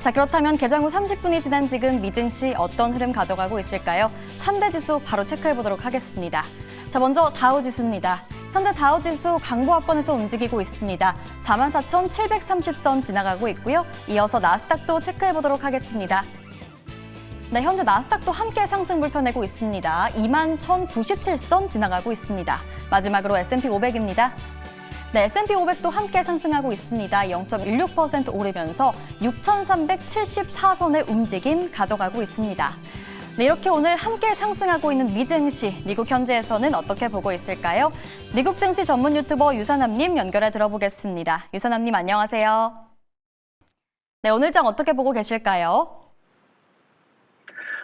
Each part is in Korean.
자, 그렇다면 개장 후 30분이 지난 지금 미증시 어떤 흐름 가져가고 있을까요? 3대 지수 바로 체크해보도록 하겠습니다. 자, 먼저 다우지수입니다. 현재 다우지수 강보합권에서 움직이고 있습니다. 44,730선 지나가고 있고요. 이어서 나스닥도 체크해보도록 하겠습니다. 네, 현재 나스닥도 함께 상승을 펴내고 있습니다. 21,097선 지나가고 있습니다. 마지막으로 S&P 500입니다. 네, S&P 500도 함께 상승하고 있습니다. 0.16% 오르면서 6,374선의 움직임 가져가고 있습니다. 네, 이렇게 오늘 함께 상승하고 있는 미증시, 미국 현지에서는 어떻게 보고 있을까요? 미국 증시 전문 유튜버 유선남님 연결해 들어보겠습니다. 유선남님 안녕하세요. 네, 오늘 장 어떻게 보고 계실까요?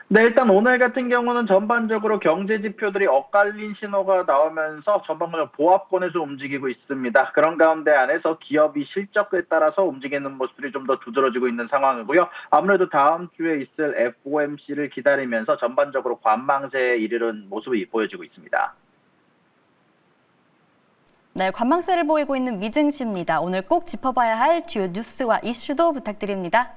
네, 일단 오늘 같은 경우는 전반적으로 경제 지표들이 엇갈린 신호가 나오면서 전반적으로 보합권에서 움직이고 있습니다. 그런 가운데 안에서 기업이 실적에 따라서 움직이는 모습들이 좀 더 두드러지고 있는 상황이고요. 아무래도 다음 주에 있을 FOMC를 기다리면서 전반적으로 관망세에 이르는 모습이 보여지고 있습니다. 네, 관망세를 보이고 있는 미증시입니다. 오늘 꼭 짚어봐야 할 주요 뉴스와 이슈도 부탁드립니다.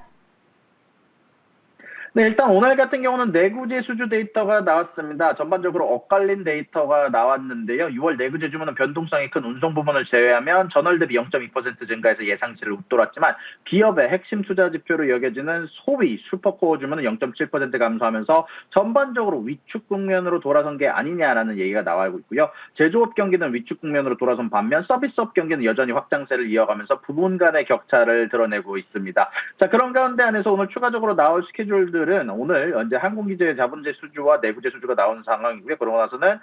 네, 일단 오늘 같은 경우는 내구재 수주 데이터가 나왔습니다. 전반적으로 엇갈린 데이터가 나왔는데요. 6월 내구재 주문은 변동성이 큰 운송 부문을 제외하면 전월 대비 0.2% 증가해서 예상치를 웃돌았지만 기업의 핵심 투자 지표로 여겨지는 소비 슈퍼코어 주문은 0.7% 감소하면서 전반적으로 위축 국면으로 돌아선 게 아니냐라는 얘기가 나오고 있고요. 제조업 경기는 위축 국면으로 돌아선 반면 서비스업 경기는 여전히 확장세를 이어가면서 부분 간의 격차를 드러내고 있습니다. 자, 그런 가운데 안에서 오늘 추가적으로 나올 스케줄들은 오늘 현재 항공기재 자본재 수주와 내구재 수주가 나오는 상황이고요. 그러고 나서는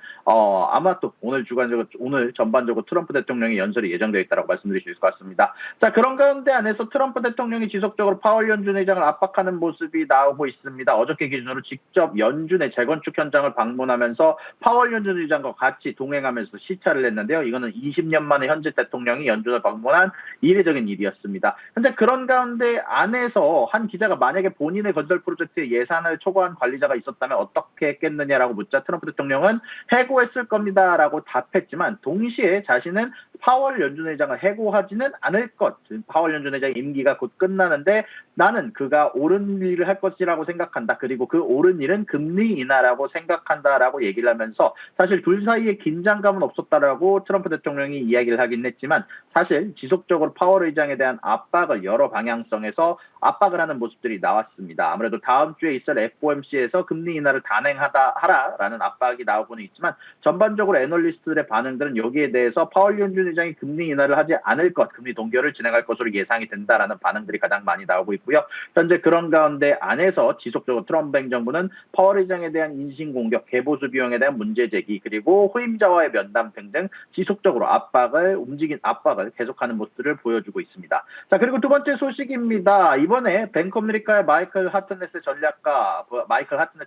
아마 또 오늘 전반적으로 트럼프 대통령의 연설이 예정되어 있다고 말씀드릴 수 있을 것 같습니다. 자, 그런 가운데 안에서 트럼프 대통령이 지속적으로 파월 연준 의장을 압박하는 모습이 나오고 있습니다. 어저께 기준으로 직접 연준의 재건축 현장을 방문하면서 파월 연준 의장과 같이 동행하면서 시찰을 했는데요. 이거는 20년 만에 현재 대통령이 연준을 방문한 이례적인 일이었습니다. 현재 그런 가운데 안에서 한 기자가 만약에 본인의 건설 프로젝트 예산을 초과한 관리자가 있었다면 어떻게 했겠느냐라고 묻자 트럼프 대통령은 해고했을 겁니다라고 답했지만 동시에 자신은 파월 연준 의장을 해고하지는 않을 것. 파월 연준 의장의 임기가 곧 끝나는데 나는 그가 옳은 일을 할 것이라고 생각한다. 그리고 그 옳은 일은 금리 인하라고 생각한다라고 얘기를 하면서 사실 둘 사이에 긴장감은 없었다라고 트럼프 대통령이 이야기를 하긴 했지만 사실 지속적으로 파월 의장에 대한 압박을 여러 방향성에서 압박을 하는 모습들이 나왔습니다. 아무래도 다음 주에 있을 FOMC에서 금리 인하를 하라라는 압박이 나오고는 있지만 전반적으로 애널리스트들의 반응들은 여기에 대해서 파월 연준 의장이 금리 인하를 하지 않을 것, 금리 동결을 진행할 것으로 예상이 된다라는 반응들이 가장 많이 나오고 있고요. 현재 그런 가운데 안에서 지속적으로 트럼프 행정부는 파월 의장에 대한 인신공격, 개보수 비용에 대한 문제 제기, 그리고 후임자와의 면담 등등 지속적으로 압박을 계속하는 모습들을 보여주고 있습니다. 자, 그리고 두 번째 소식입니다. 이번에 뱅크 오브 아메리카의 마이클 하트넷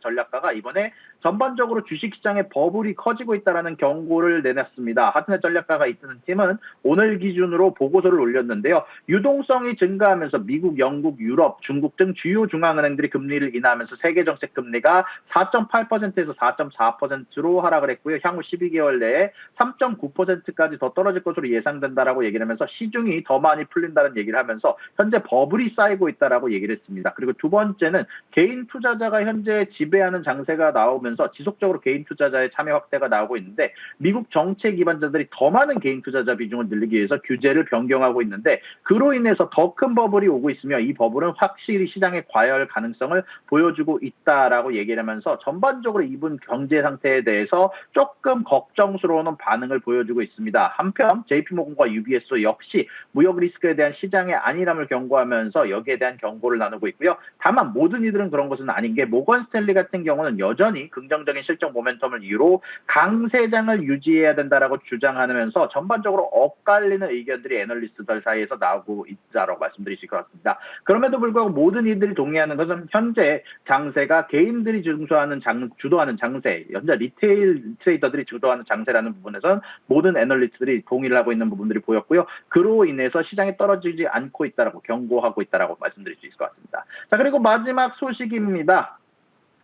전략가가 이번에 전반적으로 주식시장의 버블이 커지고 있다는 경고를 내놨습니다. 하트넷 전략가가 이끄는 팀은 오늘 기준으로 보고서를 올렸는데요. 유동성이 증가하면서 미국, 영국, 유럽, 중국 등 주요 중앙은행들이 금리를 인하하면서 세계 정책 금리가 4.8%에서 4.4%로 하락을 했고요. 향후 12개월 내에 3.9%까지 더 떨어질 것으로 예상된다라고 얘기를 하면서 시중이 더 많이 풀린다는 얘기를 하면서 현재 버블이 쌓이고 있다라고 얘기를 했습니다. 그리고 두 번째는 개인 투자자가 현재 지배하는 장세가 나오면서 지속적으로 개인 투자자의 참여 확대가 나오고 있는데 미국 정책 기반자들이 더 많은 개인 투자자 비중을 늘리기 위해서 규제를 변경하고 있는데 그로 인해서 더 큰 버블이 오고 있으며 이 버블은 확실히 시장의 과열 가능성을 보여주고 있다라고 얘기를 하면서 전반적으로 이번 경제 상태에 대해서 조금 걱정스러운 반응을 보여주고 있습니다. 한편 JP모건과 UBS 역시 무역 리스크에 대한 시장의 안일함을 경고하면서 여기에 대한 경고를 나누고 있고요. 다만 모든 이들은 그런 것은 아닌 게 모건 스탠리 같은 경우는 여전히 긍정적인 실적 모멘텀을 이유로 강세장을 유지해야 된다라고 주장하면서 전반적으로 엇갈리는 의견들이 애널리스트들 사이에서 나오고 있다라고 말씀드릴 수 있을 것 같습니다. 그럼에도 불구하고 모든 이들이 동의하는 것은 현재 장세가 개인들이 주도하는 장세, 현재 리테일 트레이더들이 주도하는 장세라는 부분에서는 모든 애널리스트들이 동의를 하고 있는 부분들이 보였고요. 그로 인해서 시장이 떨어지지 않고 있다라고 경고하고 있다라고 말씀드릴 수 있을 것 같습니다. 자, 그리고 마지막 소식입니다.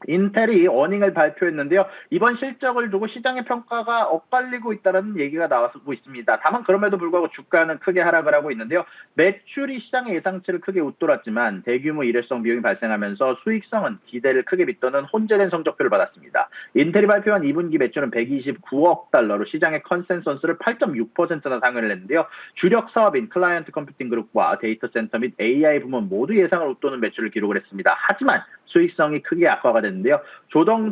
인텔이 어닝을 발표했는데요. 이번 실적을 두고 시장의 평가가 엇갈리고 있다는 얘기가 나오고 있습니다. 다만 그럼에도 불구하고 주가는 크게 하락을 하고 있는데요. 매출이 시장의 예상치를 크게 웃돌았지만 대규모 일회성 비용이 발생하면서 수익성은 기대를 크게 밑도는 혼재된 성적표를 받았습니다. 인텔이 발표한 2분기 매출은 129억 달러로 시장의 컨센서스를 8.6%나 상회를 했는데요. 주력 사업인 클라이언트 컴퓨팅 그룹과 데이터 센터 및 AI 부문 모두 예상을 웃도는 매출을 기록을 했습니다. 하지만 수익성이 크게 악화가 됐는데요. 조정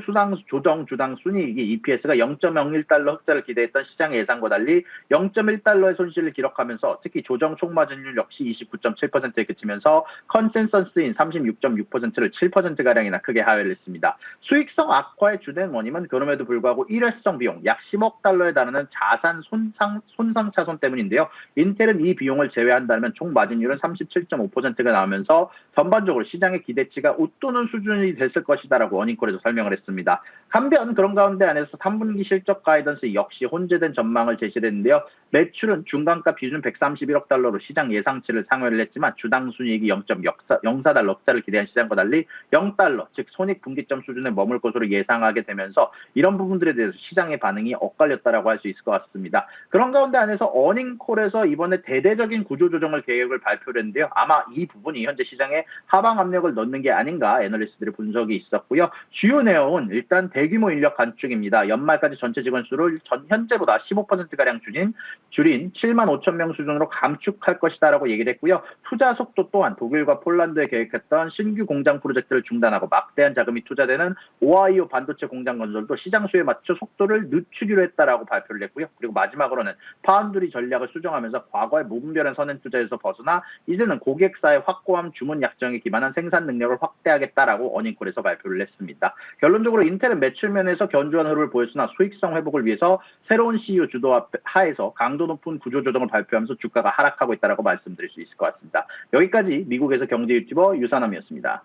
주당 순이익이 EPS가 0.01달러 흑자를 기대했던 시장의 예상과 달리 0.1달러의 손실을 기록하면서 특히 조정 총마진율 역시 29.7%에 그치면서 컨센서스인 36.6%를 7%가량이나 크게 하회를 했습니다. 수익성 악화의 주된 원인은 그럼에도 불구하고 일회성 비용 약 10억 달러에 달하는 자산 손상 차손 때문인데요. 인텔은 이 비용을 제외한다면 총 마진율은 37.5%가 나오면서 전반적으로 시장의 기대치가 웃도는 수준이 됐을 것이다라고 어닝콜에서 설명을 했습니다. 한편 그런 가운데 안에서 3분기 실적 가이던스 역시 혼재된 전망을 제시를 했는데요. 매출은 중간가 기준 131억 달러로 시장 예상치를 상회를 했지만 주당 순이익이 0.04달러 흑자를 기대한 시장과 달리 0달러 즉 손익 분기점 수준에 머물 것으로 예상하게 되면서 이런 부분들에 대해서 시장의 반응이 엇갈렸다라고 할 수 있을 것 같습니다. 그런 가운데 안에서 어닝콜에서 이번에 대대적인 구조조정을 계획을 발표를 했는데요. 아마 이 부분이 현재 시장에 하방 압력을 넣는 게 아닌가 애널리스트들의 분석이 있었고요. 주요 내용은 일단 대규모 인력 감축입니다. 연말까지 전체 직원 수를 현재보다 15%가량 줄인 7만 5천 명 수준으로 감축할 것이다라고 얘기를 했고요. 투자 속도 또한 독일과 폴란드에 계획했던 신규 공장 프로젝트를 중단하고 막대한 자금이 투자되는 오하이오 반도체 공장 건설도 시장 수에 맞춰 속도를 늦추기로 했다라고 발표를 했고요. 그리고 마지막으로는 파운드리 전략을 수정하면서 과거의 무분별한 선행 투자에서 벗어나 이제는 고객사의 확고한 주문 약정에 기반한 생산 능력을 확대하겠다라고 어닝콜에서 발표를 했습니다. 결론적으로 인텔은 매출면에서 견조한 흐름을 보였으나 수익성 회복을 위해서 새로운 CEO 주도 하에서 강도 높은 구조조정을 발표하면서 주가가 하락하고 있다라고 말씀드릴 수 있을 것 같습니다. 여기까지 미국에서 경제 유튜버 유산함이었습니다.